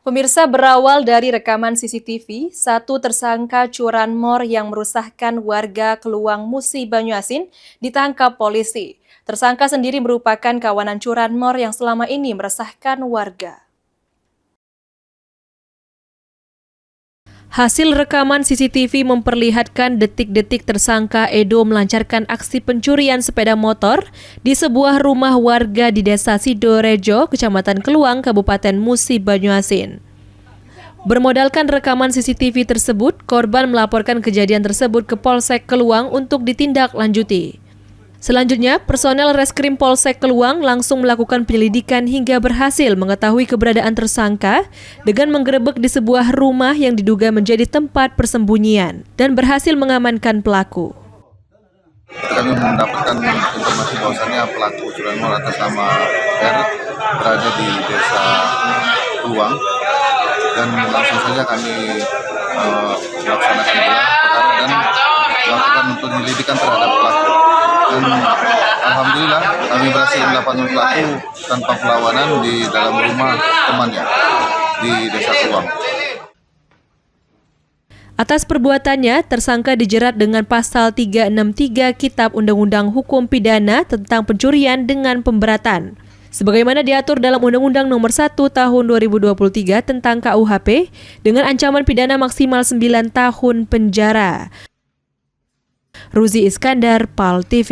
Pemirsa, berawal dari rekaman CCTV, satu tersangka curanmor yang merusakkan warga Keluang Musi Banyuasin ditangkap polisi. Tersangka sendiri merupakan kawanan curanmor yang selama ini meresahkan warga. Hasil rekaman CCTV memperlihatkan detik-detik tersangka Edo melancarkan aksi pencurian sepeda motor di sebuah rumah warga di Desa Sidorejo, Kecamatan Keluang, Kabupaten Musi Banyuasin. Bermodalkan rekaman CCTV tersebut, korban melaporkan kejadian tersebut ke Polsek Keluang untuk ditindaklanjuti. Selanjutnya, personel Reskrim Polsek Keluang langsung melakukan penyelidikan hingga berhasil mengetahui keberadaan tersangka dengan menggerebek di sebuah rumah yang diduga menjadi tempat persembunyian dan berhasil mengamankan pelaku. Kami mendapatkan informasi bahwasannya pelaku curanmor atas nama R berada di Desa Keluang, dan langsung saja kami melaksanakan gelar perkara dan melakukan penyelidikan terhadap pelaku. Dan alhamdulillah kami berhasil mendapatkan pelaku tanpa perlawanan di dalam rumah temannya di Desa Keluang. Atas perbuatannya, tersangka dijerat dengan pasal 363 Kitab Undang-Undang Hukum Pidana tentang pencurian dengan pemberatan. Sebagaimana diatur dalam Undang-Undang Nomor 1 Tahun 2023 tentang KUHP dengan ancaman pidana maksimal 9 tahun penjara. Ruzi Iskandar, PAL TV.